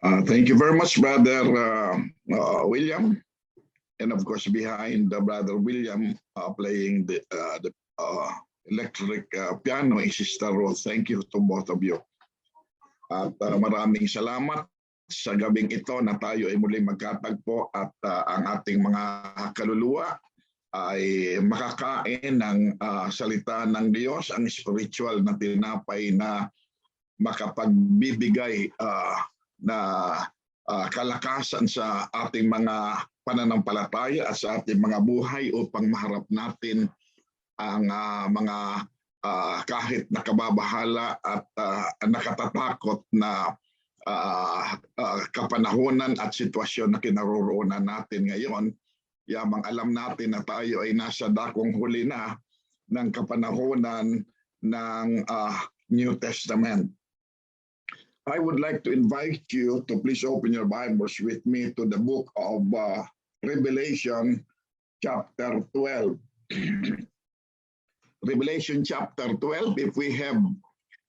Thank you very much, Brother William. And of course, behind Brother William playing the electric piano is Sister Rose. Thank you to both of you. At maraming salamat sa gabing ito na tayo ay muli magkatagpo at ang ating mga kaluluwa ay makakain ng salita ng Diyos, ang spiritual na tinapay na makapagbibigay na kalakasan sa ating mga pananampalataya at sa ating mga buhay upang maharap natin ang mga kahit nakababahala at nakatatakot na kapanahonan at sitwasyon na kinaroroonan natin ngayon. Yamang alam natin na tayo ay nasa dakong huli na ng kapanahonan ng New Testament. I would like to invite you to please open your Bibles with me to the book of Revelation chapter 12. Revelation chapter 12, if we have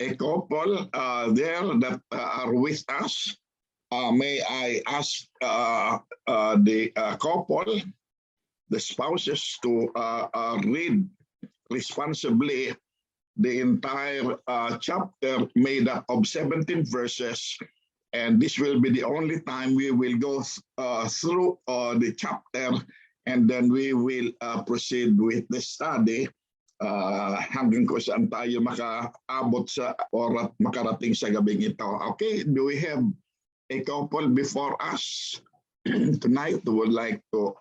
a couple there that are with us, may I ask the couple, the spouses, to read responsibly the entire chapter made up of 17 verses, and this will be the only time we will go through the chapter, and then we will proceed with the study hanggang kung saan tayo makaabot sa or makarating sa gabing ito. Okay, do we have a couple before us tonight who would like to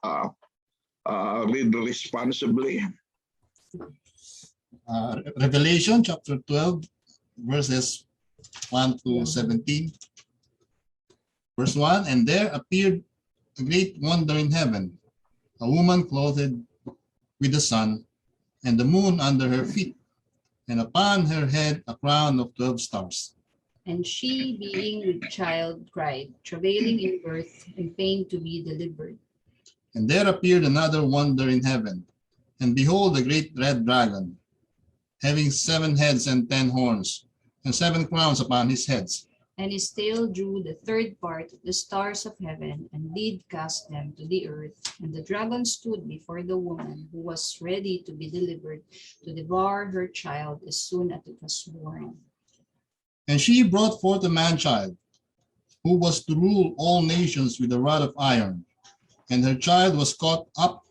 read responsibly? Revelation chapter 12, verses 1 to 17. Verse 1, and there appeared a great wonder in heaven, a woman clothed with the sun, and the moon under her feet, and upon her head a crown of 12 stars. And she, being with child, cried, travailing in birth, and pain to be delivered. And there appeared another wonder in heaven, and behold, a great red dragon, having 7 heads and 10 horns, and 7 crowns upon his heads. And his tail drew the third part of the stars of heaven, and did cast them to the earth. And the dragon stood before the woman, who was ready to be delivered, to devour her child as soon as it was born. And she brought forth a man-child, who was to rule all nations with a rod of iron. And her child was caught up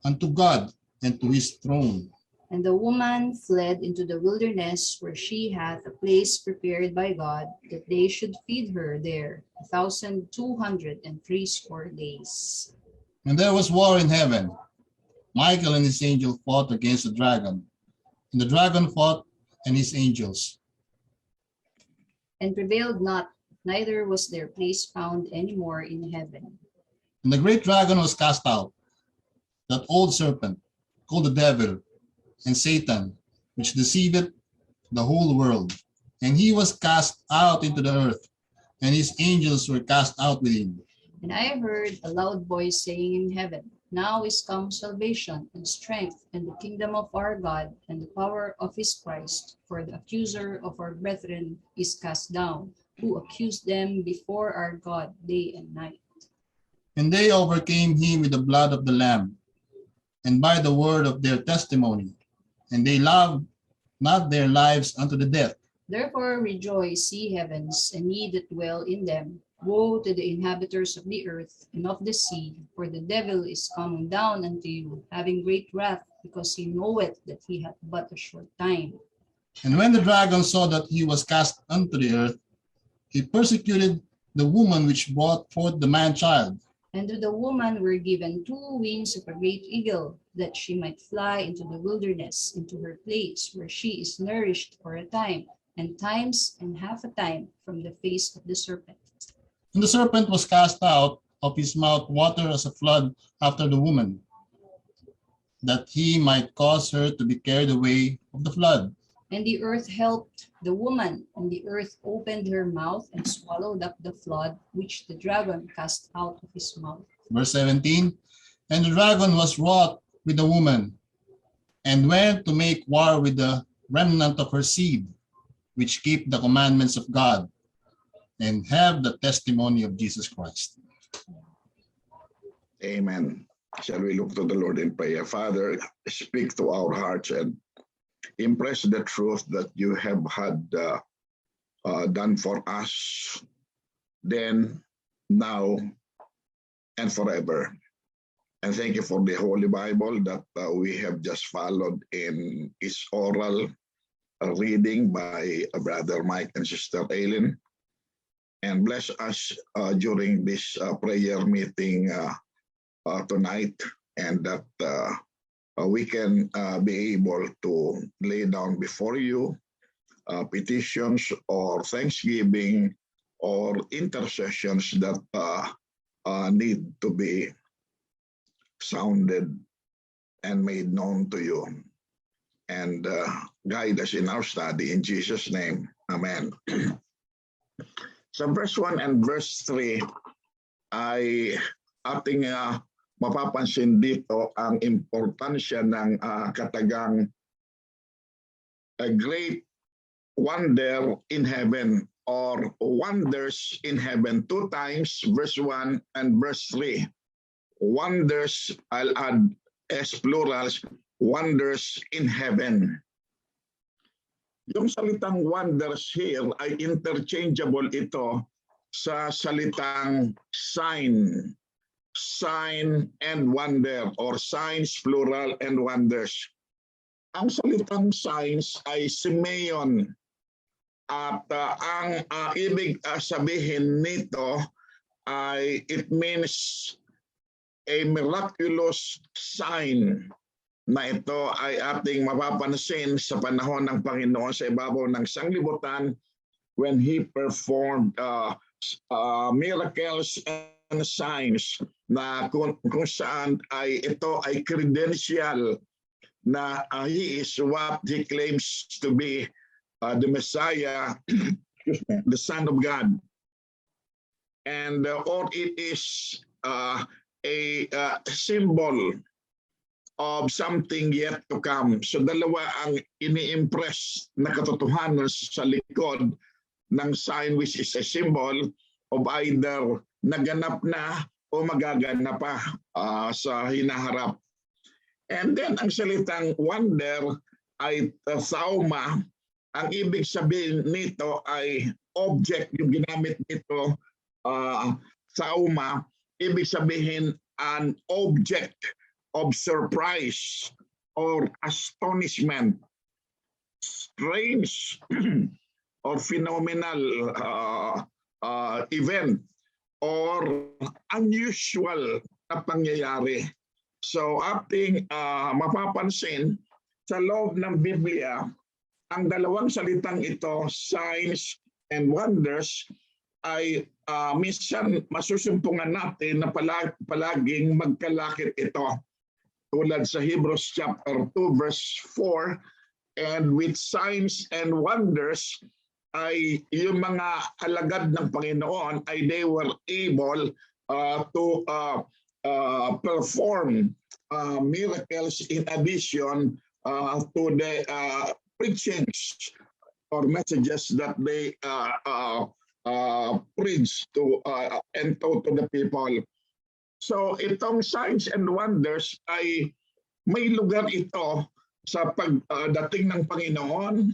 unto God and to his throne. And the woman fled into the wilderness, where she hath a place prepared by God, that they should feed her there 1,260 days. And there was war in heaven. Michael and his angel fought against the dragon, and the dragon fought and his angels, and prevailed not, neither was their place found any more in heaven. And the great dragon was cast out, that old serpent, called the devil and Satan, which deceiveth the whole world. And he was cast out into the earth, and his angels were cast out with him. And I heard a loud voice saying in heaven, Now is come salvation and strength and the kingdom of our God and the power of his Christ, for the accuser of our brethren is cast down, who accused them before our God day and night. And they overcame him with the blood of the Lamb, and by the word of their testimony, and they loved not their lives unto the death. Therefore rejoice, ye heavens, and ye that dwell in them. Woe to the inhabitants of the earth and of the sea, for the devil is come down unto you, having great wrath, because he knoweth that he hath but a short time. And when the dragon saw that he was cast unto the earth, he persecuted the woman which brought forth the man-child. And to the woman were given 2 wings of a great eagle, that she might fly into the wilderness, into her place, where she is nourished for a time, and times and half a time, from the face of the serpent. And the serpent was cast out of his mouth water as a flood after the woman, that he might cause her to be carried away of the flood. And the earth helped the woman, and the earth opened her mouth and swallowed up the flood which the dragon cast out of his mouth. Verse 17, and the dragon was wroth with the woman, and went to make war with the remnant of her seed, which keep the commandments of God, and have the testimony of Jesus Christ. Amen. Shall we look to the Lord in prayer? Father, speak to our hearts and impress the truth that you have had done for us, then, now, and forever. And thank you for the Holy Bible that we have just followed in its oral reading by Brother Mike and Sister Aileen. And bless us during this prayer meeting tonight, and that we can be able to lay down before you petitions or thanksgiving or intercessions that need to be sounded and made known to you. And guide us in our study in Jesus' name. Amen. Sa verse 1 and verse 3 ay ating mapapansin dito ang importansya ng katagang a great wonder in heaven or wonders in heaven. 2 times, verse 1 and verse 3. Wonders, I'll add as plurals, wonders in heaven. Yung salitang wonders here ay interchangeable ito sa salitang sign. Sign and wonder, or signs plural and wonders. Ang salitang signs ay semeion, at ang ibig sabihin nito ay it means a miraculous sign, na ito ay ating mapapansin sa panahon ng Panginoon sa ibabaw ng sanglibutan when He performed miracles and signs, na kung saan ay ito ay credential na He is what He claims to be, the Messiah, the Son of God. And or it is a symbol of something yet to come. So dalawa ang ini-impress na katotohanan sa likod ng sign, which is a symbol of either naganap na o magaganap pa sa hinaharap. And then ang salitang wonder ay thauma. Ang ibig sabihin nito ay object, yung ginamit nito thauma, ibig sabihin an object of surprise or astonishment, strange or phenomenal event or unusual na pangyayari. So ating mapapansin sa loob ng Biblia, ang dalawang salitang ito, signs and wonders, ay minsan masusumpungan natin na palaging magkalakit ito. Tulad sa Hebrews chapter 2 verse 4, and with signs and wonders ay yung mga alagad ng Panginoon ay they were able to perform miracles in addition to the preachings or messages that they preach to and to the people. So itong signs and wonders ay may lugar ito sa pagdating ng Panginoon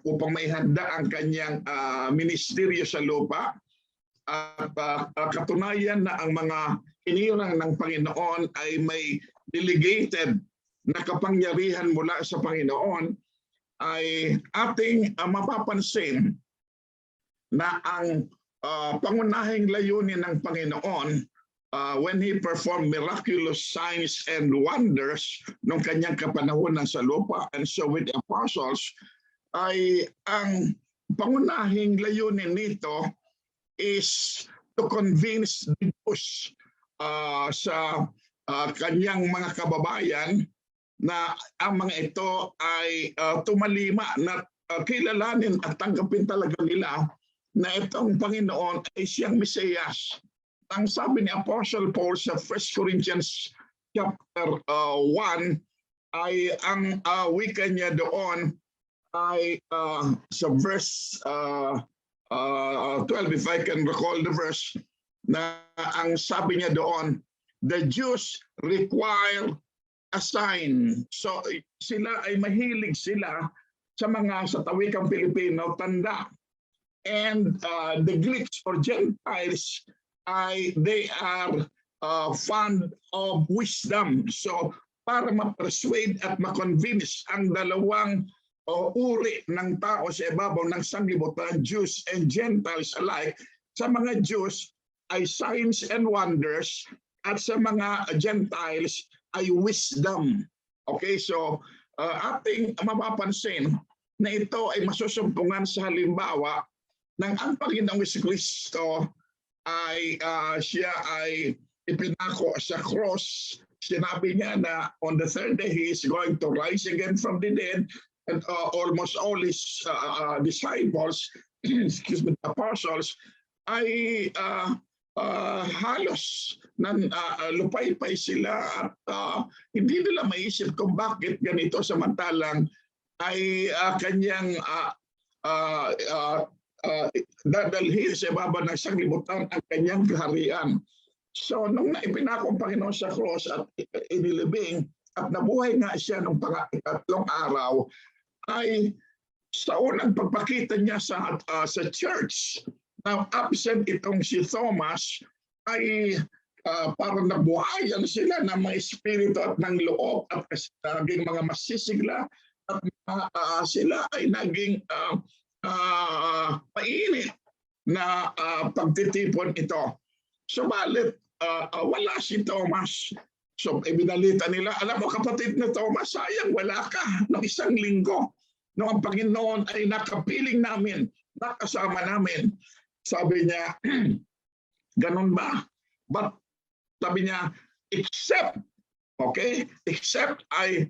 upang maihanda ang kanyang ministeryo sa lupa, at katunayan na ang mga hinirang ng Panginoon ay may delegated na kapangyarihan mula sa Panginoon, ay ating mapapansin na ang pangunahing layunin ng Panginoon when He performed miraculous signs and wonders nung kanyang kapanahunan sa lupa and so with the apostles, ay ang pangunahing layunin nito is to convince the Jews sa kanyang mga kababayan na ang mga ito ay tumalima na kilalanin at tanggapin talaga nila na itong Panginoon ay siyang Mesiyas. Ang sabi ni Apostle Paul sa 1 Corinthians chapter 1 ay ang wika niya doon ay sa verse 12, if I can recall the verse, na ang sabi niya doon, the Jews require a sign. So sila ay mahilig sila sa tawikang Pilipino, tanda. And the Greeks or Gentiles, they are fond of wisdom. So para ma-persuade at ma-convince ang dalawang uri ng tao sa ibabaw ng sanglibutan, Jews and Gentiles alike, sa mga Jews ay signs and wonders at sa mga Gentiles ay wisdom. Okay, so ating mapapansin na ito ay masusumpungan sa halimbawa ng ang Panginoong Jesucristo ay siya ay ipinako sa cross. Sinabi niya na on the third day he is going to rise again from the dead, and almost all his disciples, excuse me, apostles, ay halos lupay-pay sila at hindi nila maisip kung bakit ganito, samantalang ay kanyang dadalhin sa ibaba ng sanglibutan ang kanyang kaharian. So nung naipinako ang Panginoon sa cross at inilibing at nabuhay nga siya nung pangatlong araw, ay sa unang pagpakita niya sa church, now absent itong si Thomas, ay parang nabuhayan sila ng mga espiritu at ng loob at naging mga masisigla at sila ay naging mainit na pagtitipon ito. Subalit wala si Thomas. So ibinalita nila, alam mo kapatid na Thomas, sayang wala ka ng isang linggo. Noong ang Panginoon ay nakapiling namin, nakasama namin. Sabi niya, ganun ba? But sabi niya, except I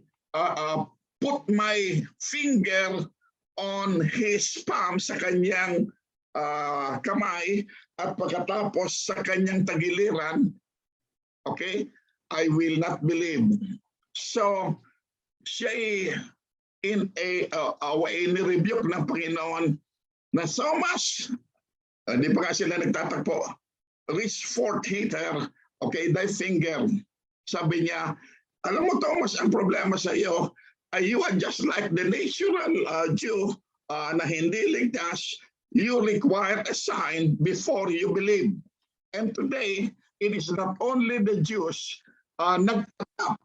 put my finger on his palm, sa kanyang kamay, at pagkatapos sa kanyang tagiliran, okay, I will not believe. So siya in a way ni-rebuke ng Panginoon na Thomas, di pa nga sila nagtatakpo, reach forth hither, okay, thy finger. Sabi niya, alam mo Thomas, ang problema sa iyo, you are just like the natural Jew na hindi ligtas. You require a sign before you believe. And today, it is not only the Jews nagtatap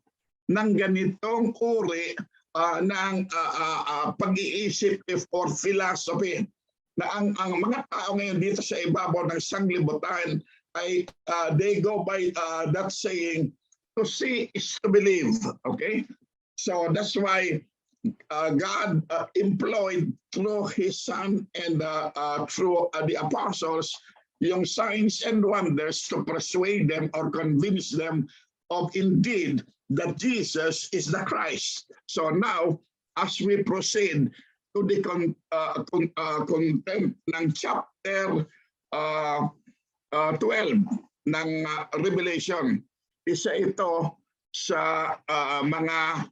ng ganitong uri ng pag-iisip or philosophy, na ang mga tao ngayon dito sa ibabaw ng sanglibutan ay they go by that saying, to see is to believe. Okay? So that's why God employed through His Son and through the apostles yung signs and wonders to persuade them or convince them of indeed that Jesus is the Christ. So now, as we proceed to the content ng chapter 12 ng Revelation, isa ito sa mga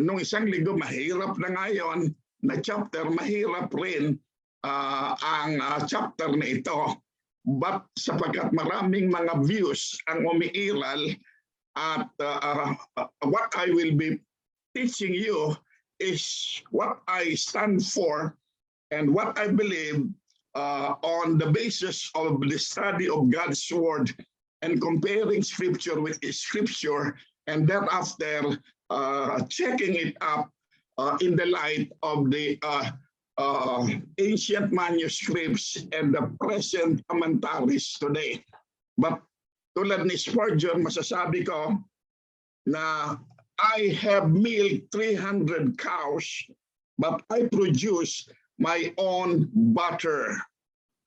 nung isang linggo, mahirap na ngayon na chapter, mahirap rin ang chapter na ito. But sapagkat maraming mga views ang umiiral, at what I will be teaching you is what I stand for and what I believe on the basis of the study of God's Word and comparing Scripture with Scripture, and thereafter checking it up in the light of the ancient manuscripts and the present commentaries today. But tulad ni Spurgeon, masasabi ko na I have milked 300 cows, but I produce my own butter.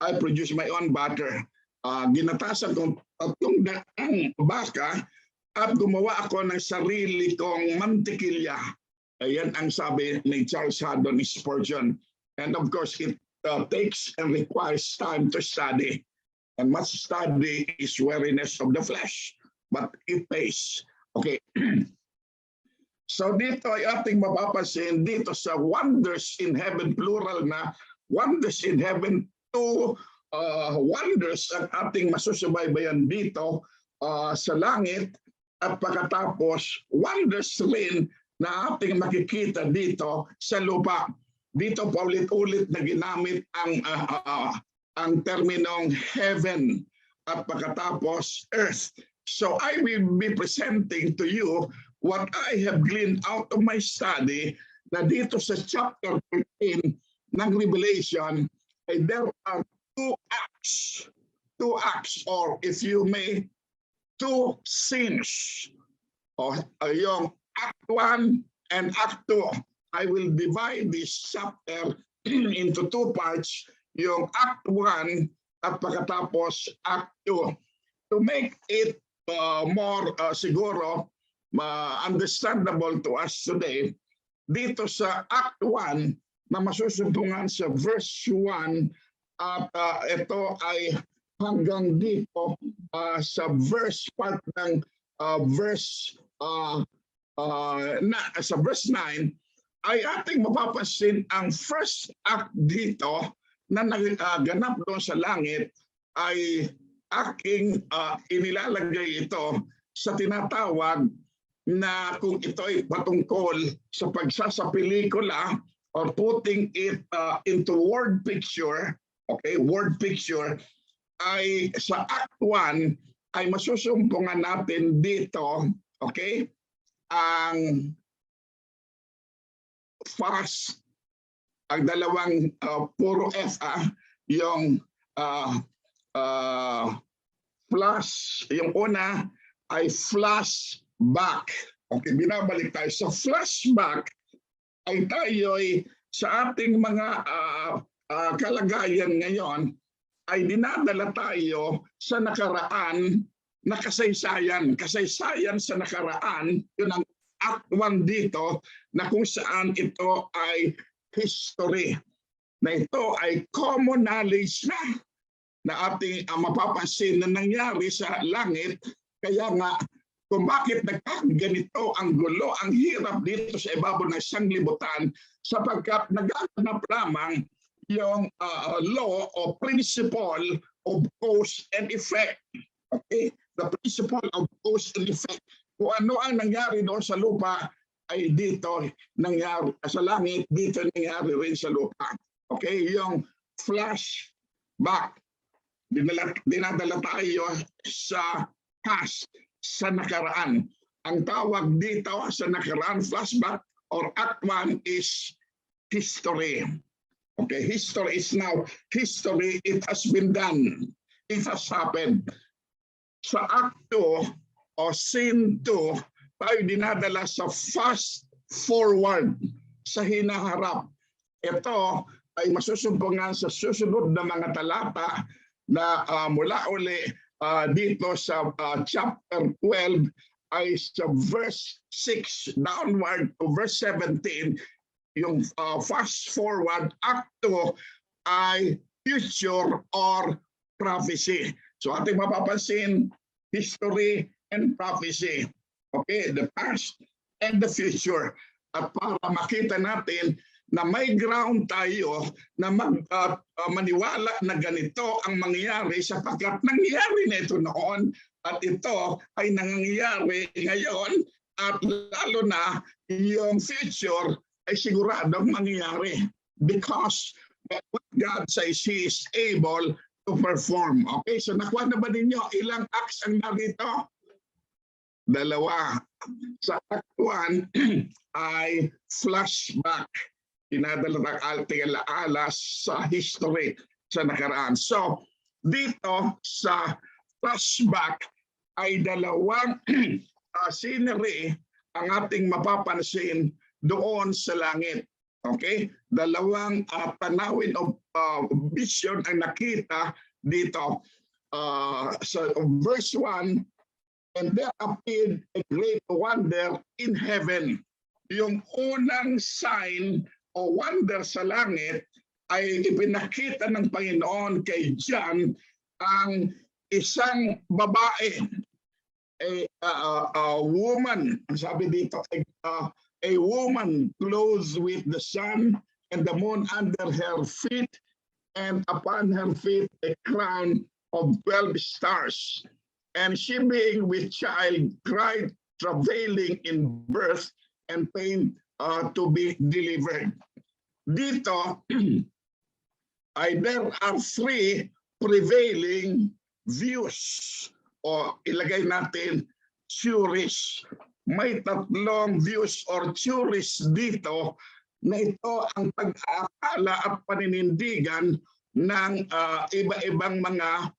I produce my own butter. Ginatasan kong 300 baka at gumawa ako ng sarili kong mantikilya. Ayan ang sabi ni Charles Haddon Spurgeon. And of course, it takes and requires time to study. And much study is weariness of the flesh, but it pays. Okay. So dito ay ating mapapansin dito sa wonders in heaven, plural na wonders in heaven, two wonders ang ating masusubaybayan dito sa langit at pagkatapos wonders rin na ating makikita dito sa lupa. Dito paulit-ulit na ginamit ang terminong heaven at pagkatapos earth. So I will be presenting to you what I have gleaned out of my study na dito sa chapter 13 ng Revelation ay there are two acts or if you may, two scenes. Yung Act 1 and Act 2. I will divide this chapter into two parts, yung Act 1 at pagkatapos Act 2. To make it more siguro understandable to us today, dito sa Act 1 na masusumpungan sa verse 1 at ito ay hanggang dito sa verse part ng verse sa verse 9 ay ating mapapansin ang first act dito na naganap doon sa langit ay aking inilalagay ito sa tinatawag na kung ito ay patungkol sa pagsasapelikula or putting it into word picture, okay, word picture, ay sa Act 1 ay masusumpungan natin dito, okay, ang fast, ang dalawang puro F, yung flash, yung una ay flashback. Okay, binabalik tayo. So flashback ay tayo'y sa ating mga kalagayan ngayon ay dinadala tayo sa nakaraan na kasaysayan. Kasaysayan sa nakaraan, yun ang Act 1 dito na kung saan ito ay history. Na ito ay common knowledge na ating mapapansin na nangyari sa langit. Kaya nga, kung bakit nagkaganito ang gulo, ang hirap dito sa ibabaw ng sanglibutan, sapagkat nagaganap lamang yung law o principle of cause and effect. Okay? The principle of cause and effect. Kung ano ang nangyari doon sa lupa, ay dito nangyari sa langit, dito nangyari rin sa lupa. Okay? Yung flashback, dinadala tayo sa past, sa nakaraan. Ang tawag dito sa nakaraan, flashback or Act 1 is history. Okay, history is now history. It has been done. It has happened. Sa Act 2 o Scene 2, tayo dinadala sa fast forward, sa hinaharap. Ito ay masusumpungan sa susunod na mga talata na mula uli dito sa chapter 12 ay sa verse 6 downward to verse 17, yung fast forward. Act 2 ay future or prophecy. So ating mapapansin, history and prophecy. Okay, the past and the future. At para makita natin na may ground tayo na maniwala na ganito ang mangyayari sapagkat nangyayari na ito noon at ito ay nangyayari ngayon at lalo na yung future ay siguradong mangyayari because what God says He is able to perform. Okay, so nakuha na ba ninyo ilang acts ang narito? Dalawa. Sa Act 1 ay flashback. Dinadala ng ating alas sa history sa nakaraan. So, dito sa flashback ay dalawang scenery ang ating mapapansin doon sa langit. Okay? Dalawang tanawin of vision ang nakita dito sa verse 1, and there appeared a great wonder in heaven. Yung unang sign o wonder sa langit ay ipinakita ng Panginoon kay John ang isang babae, a woman, sabi dito, a woman clothed with the sun and the moon under her feet, and upon her feet a crown of 12 stars. And she being with child cried, travailing in birth and pain to be delivered. Dito ay there are three prevailing views o ilagay natin theories. May tatlong views or theories dito na ito ang pag-aakala at paninindigan ng iba-ibang mga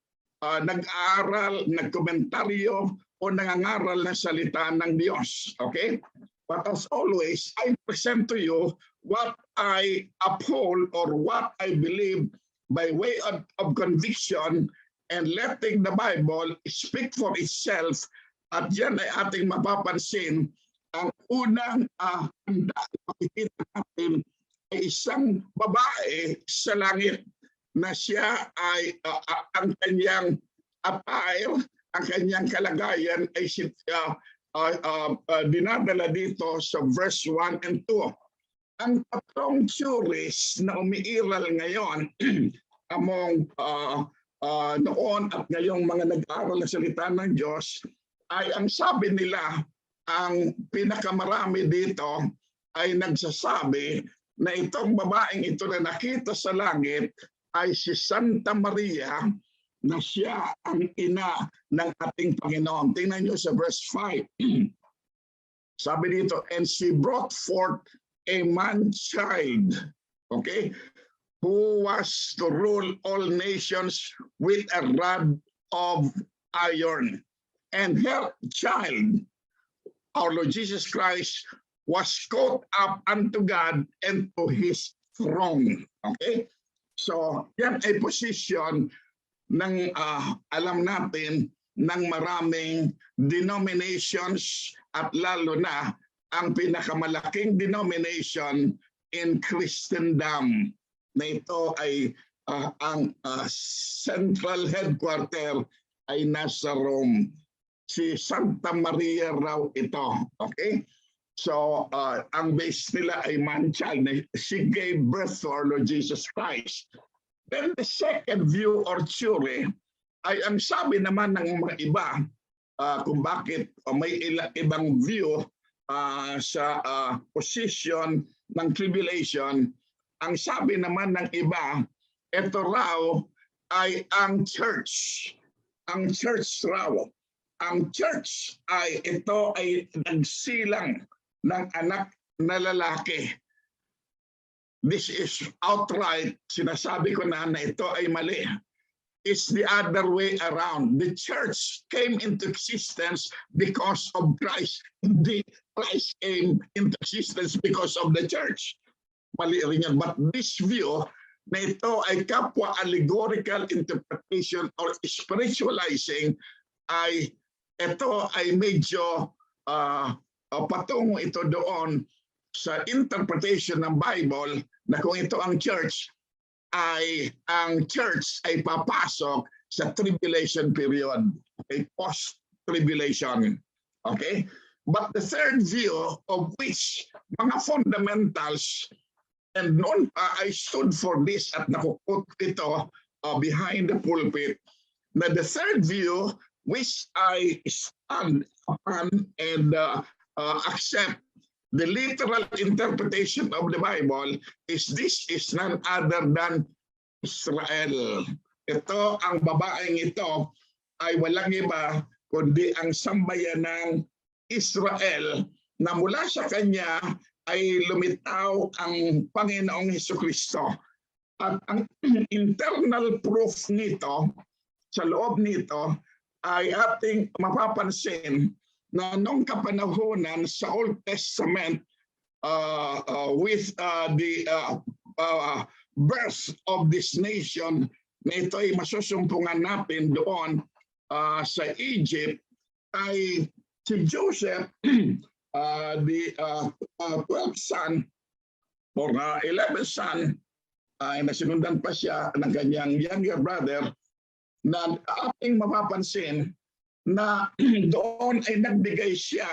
nag-aaral, nagkomentaryo o nangangaral na salita ng Diyos. Okay? But as always, I present to you what I uphold or what I believe by way of conviction and letting the Bible speak for itself. At yan ay ating mapapansin. Ang unang makikita natin ay isang babae sa langit na siya ay ang kanyang attire, ang kanyang kalagayan ay dinadala dito sa verse 1 and 2. Ang tatlong theories na umiiral ngayon among noon at ngayong mga nag-aaral na salita ng Diyos ay ang sabi nila, ang pinakamarami dito ay nagsasabi na itong babaeng ito na nakita sa langit ay si Santa Maria na siya ang ina ng ating Panginoon. Tingnan nyo sa verse 5. Sabi dito, and she brought forth a man-child, okay, who was to rule all nations with a rod of iron. And her child, our Lord Jesus Christ, was caught up unto God and to his throne. Okay? So, yan ay position ng alam natin ng maraming denominations at lalo na ang pinakamalaking denomination in Christendom na ito ay ang central headquarter ay nasa Rome. Si Santa Maria raw ito. Okay? So, ang base nila ay man-child. She gave birth to our Lord Jesus Christ. Then the second view or theory ay ang sabi naman ng mga iba kung bakit may ibang view sa position ng tribulation. Ang sabi naman ng iba, ito raw ay ang church. Ang church raw. Ang church ay ito ay nagsilang ng anak na lalaki. This is outright, sinasabi ko na ito ay mali. It's the other way around. The church came into existence because of Christ. The Christ came into existence because of the church. Mali rin yan. But this view na ito ay kapwa allegorical interpretation or spiritualizing ay ito ay medyo patungo ito doon sa interpretation ng Bible na kung ito ang church ay papasok sa tribulation period, okay, post-tribulation. Okay? But the third view of which mga fundamentals and noon I stood for this at nakukot ito behind the pulpit na the third view which I stand upon and accept the literal interpretation of the Bible is this is none other than Israel. Ito, ang babaeng ito ay walang iba kundi ang sambayan ng Israel na mula sa kanya ay lumitaw ang Panginoong Hesukristo. At ang internal proof nito, sa loob nito, ay ating mapapansin na noong kapanahunan sa Old Testament with the birth of this nation, na ito ay masusumpungan natin doon sa Egypt, ay si Joseph, the 12th son or 11th son, ay nasinundan pa siya ng kanyang younger brother, na ating mapapansin na doon ay nagbigay siya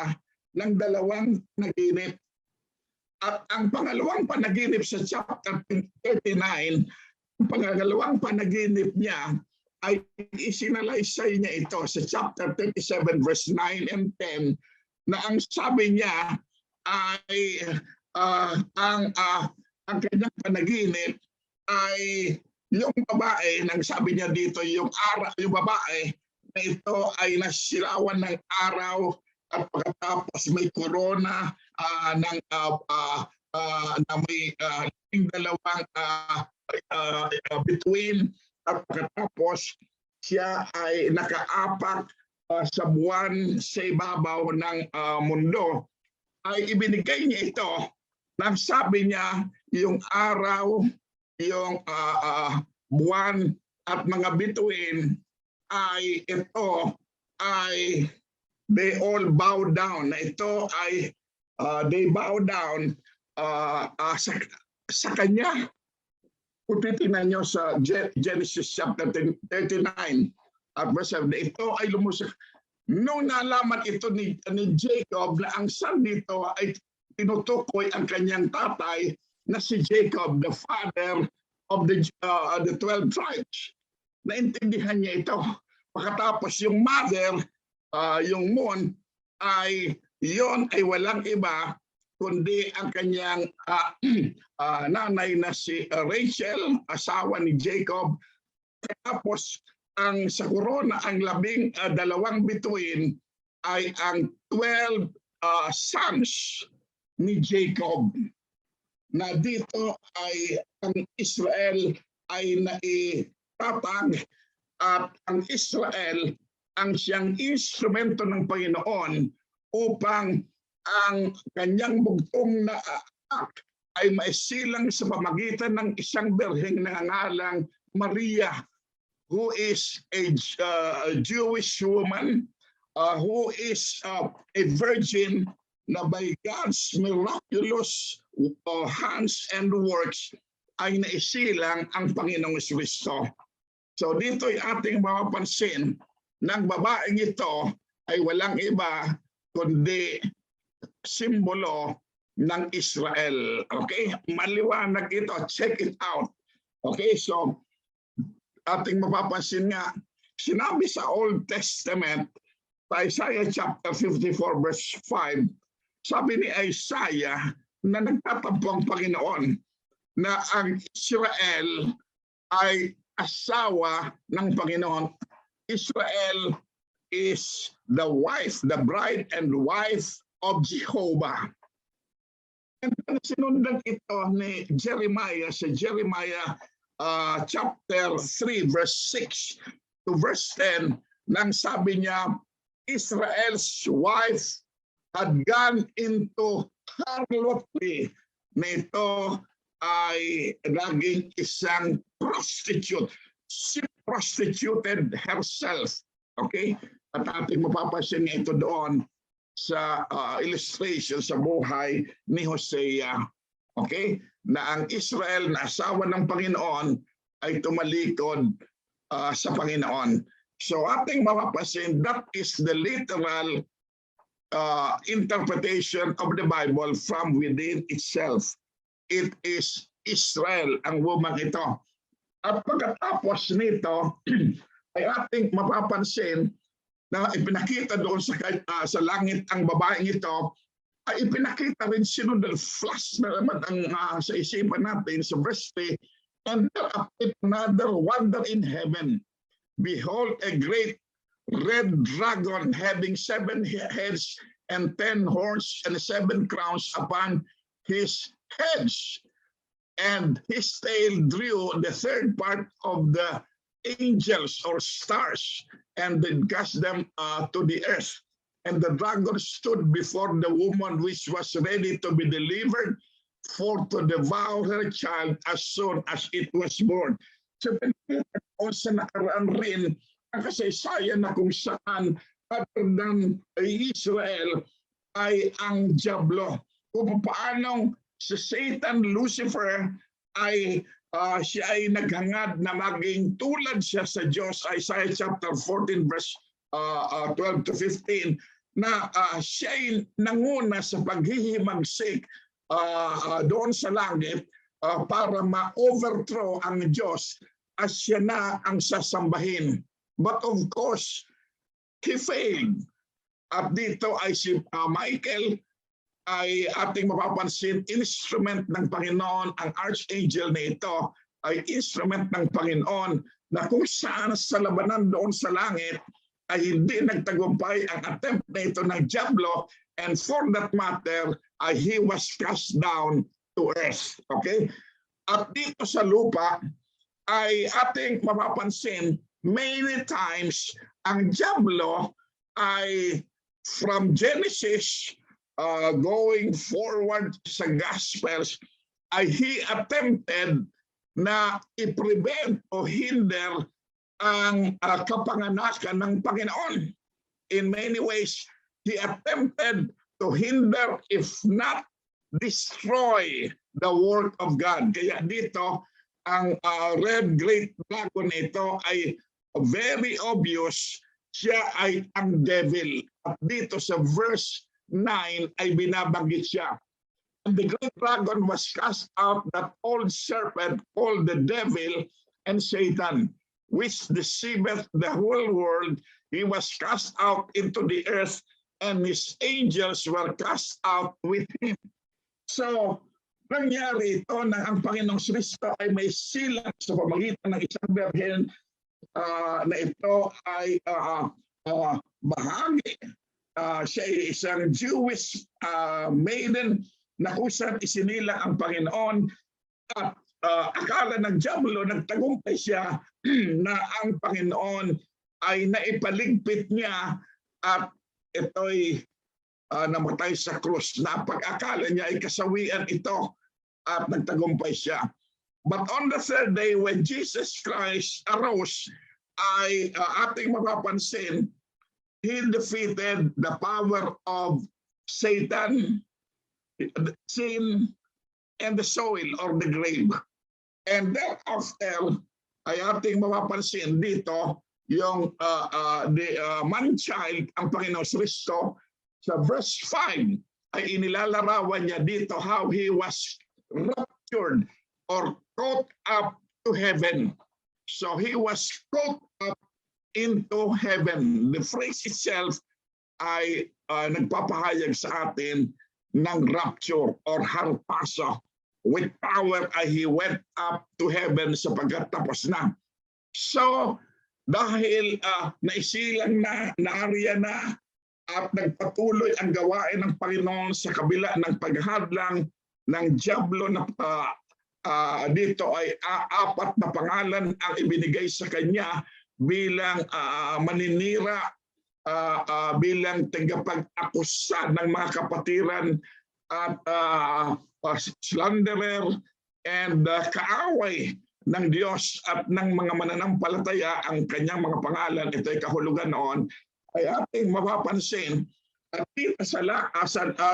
ng dalawang panaginip. At ang pangalawang panaginip sa chapter 39 Ang pangalawang panaginip niya ay isinalaysay niya ito sa chapter 37 verse 9 and 10 na ang sabi niya ay ang kanyang panaginip ay yung babae, nang sabi niya dito, yung babae na ito ay nasilawan ng araw at pagkatapos may corona na may dalawang between at pagkatapos siya ay nakaapak sa buwan sa ibabaw ng mundo, ay ibinigay niya ito. Nang sabi niya, yung araw, yung buwan at mga bituin ay ito ay they all bow down. Na ito ay they bow down sa kanya. Kung titingnan nyo sa Genesis chapter 39 at verse 7, ito ay lumusak. Nung nalaman ito ni Jacob na ang son dito ay tinutukoy ang kanyang tatay na si Jacob, the father of the 12 tribes. Naintindihan niya ito. Pagkatapos yung mother, yung moon, ay yon ay walang iba kundi ang kanyang nanay na si Rachel, asawa ni Jacob. Tapos ang sa corona, ang 12 bituin ay ang 12 sons ni Jacob, na dito ay ang Israel ay naitatag at ang Israel ang siyang instrumento ng Panginoon upang ang kanyang bugtong na anak ay maisilang sa pamagitan ng isang birheng nangangalang Maria, who is a Jewish woman, who is a virgin, na by God's miraculous hands and works ay naisilang ang Panginoong Kristo. So dito ay ating mapapansin na ang babaeng ito ay walang iba kundi simbolo ng Israel. Okay? Maliwanag ito. Check it out. Okay? So ating mapapansin nga, sinabi sa Old Testament, sa Isaiah chapter 54 verse 5, sabi ni Isaiah na nagtatampo ang Panginoon na ang Israel ay asawa ng Panginoon. Israel is the wife, the bride and wife of Jehovah. And sinundan ito ni Jeremiah sa Jeremiah chapter 3 verse 6 to verse 10, nang sabi niya, Israel's wife had gone into harlotry. Nito ay naging isang prostitute. She prostituted herself. Okay? At ating mapapansin niya ito doon sa illustration sa buhay ni Hosea. Okay? Na ang Israel na asawa ng Panginoon ay tumalikod sa Panginoon. So ating mapapansin, that is the literal interpretation of the Bible from within itself. It is Israel, ang woman ito. At pagkatapos nito, ay ating mapapansin na ipinakita doon sa langit ang babaeng ito, ay ipinakita rin sinundan, flash na naman ang sa isipan natin sa verse 3, and there appeared another wonder in heaven. Behold, a great red dragon having 7 heads and 10 horns and 7 crowns upon his heads. And his tail drew the third part of the angels or stars and then cast them to the earth. And the dragon stood before the woman which was ready to be delivered, for to devour her child as soon as it was born. So o sa nakaraan rin ang kasaysayan na kung saan other than Israel ay ang Diablo. Kung paanong si Satan, Lucifer, ay siya ay naghangad na maging tulad siya sa Diyos, Isaiah chapter 14 verse 12 to 15, na siya ay nanguna sa paghihimagsik doon sa langit para ma-overthrow ang Diyos as siya na ang sasambahin. But of course, he failed. At dito ay si Michael ay ating mapapansin, instrument ng Panginoon. Ang archangel na ito ay instrument ng Panginoon na kung saan sa labanan doon sa langit ay hindi nagtagumpay ang attempt na ito ng Diablo, and for that matter, he was cast down to earth. Okay? At dito sa lupa ay ating mapapansin, many times ang Diablo ay from Genesis going forward sa Gospels ay he attempted na i-prevent o hinder ang kapanganakan ng Panginoon. In many ways, he attempted to hinder, if not destroy, the work of God. Kaya dito, ang red great dragon ito ay very obvious, siya ay ang devil. At dito sa verse 9 ay binabanggit siya. And the great dragon was cast out, that old serpent called the devil and Satan, which deceiveth the whole world. He was cast out into the earth, and his angels were cast out with him. So, nangyari ito na ang Panginoong Kristo ay may silang sa pamagitan ng isang birhen na ito ay bahagi. Siya ay isang Jewish maiden na kusang isinilang ang Panginoon, at akala ng Diablo, nagtagumpay siya na ang Panginoon ay naipaligpit niya at ito'y namatay sa krus. Napag-akala niya ay kasawian ito at nagtagumpay siya. But on the third day, when Jesus Christ arose, ay ating mapapansin, he defeated the power of Satan, sin, and the soil or the grave. And thereafter, ay ating mapapansin dito yung the man-child, ang Panginoong Kristo. Sa verse 5 ay inilalarawan niya dito how he was raptured or caught up to heaven. So he was caught up into heaven. The phrase itself ay nagpapahayag sa atin ng rapture or harpaso. With power he went up to heaven sapagkat tapos na. So dahil naisilang na, naariyan na, at nagpatuloy ang gawain ng Panginoon sa kabila ng paghadlang ng Diablo na dito ay apat na pangalan ang ibinigay sa kanya bilang maninira, bilang tagapag-akusa ng mga kapatiran at slanderer and kaaway ng Diyos at ng mga mananampalataya. Ang kanyang mga pangalan, ito ay kahulugan noon, ay ating mapapansin at dito sa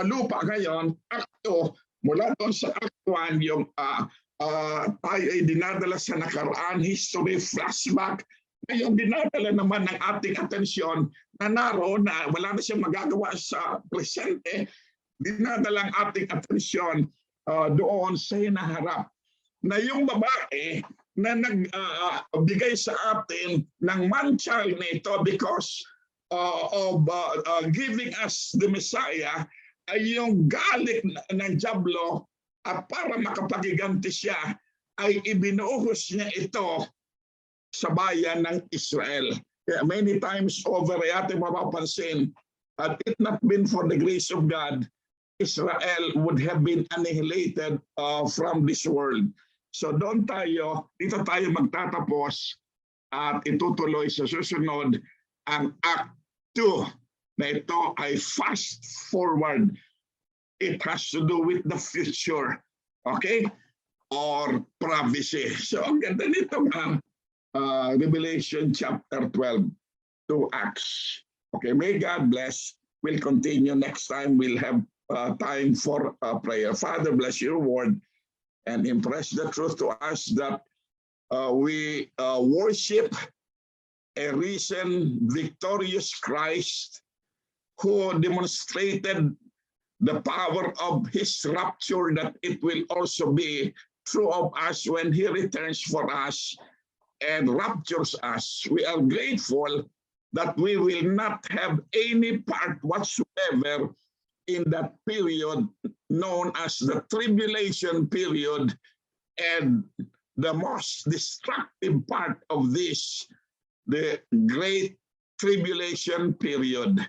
lupa ngayon, akto, mula doon sa Act 1, yung tayo ay dinadala sa nakaraan, history, flashback. Ngayon, dinadala naman ng ating atensyon na naroon na wala na siyang magagawa sa presente, dinadala ang ating atensyon doon sa hinaharap. Na yung babae na nagbigay sa atin ng man-child na ito because of giving us the Messiah ay yung galit ng Diablo, at para makapagiganti siya ay ibinuhos niya ito sa bayan ng Israel. Kaya many times over ay ating mapapansin, had it not been for the grace of God, Israel would have been annihilated from this world. So doon dito tayo magtatapos at itutuloy sa susunod ang Act 2 na ito ay fast forward. It has to do with the future, okay? Or prophecy. So ang ganda nito Revelation chapter 12 to Acts. Okay, may God bless. We'll continue next time. We'll have time for prayer. Father, bless your word and impress the truth to us that we worship a risen, victorious Christ who demonstrated the power of his rapture, that it will also be true of us when he returns for us and raptures us. We are grateful that we will not have any part whatsoever in that period known as the tribulation period, and the most destructive part of this, the great tribulation period.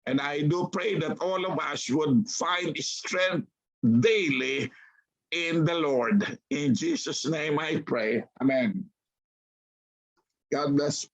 And I do pray that all of us would find strength daily in the Lord. In Jesus' name I pray. Amen. God bless.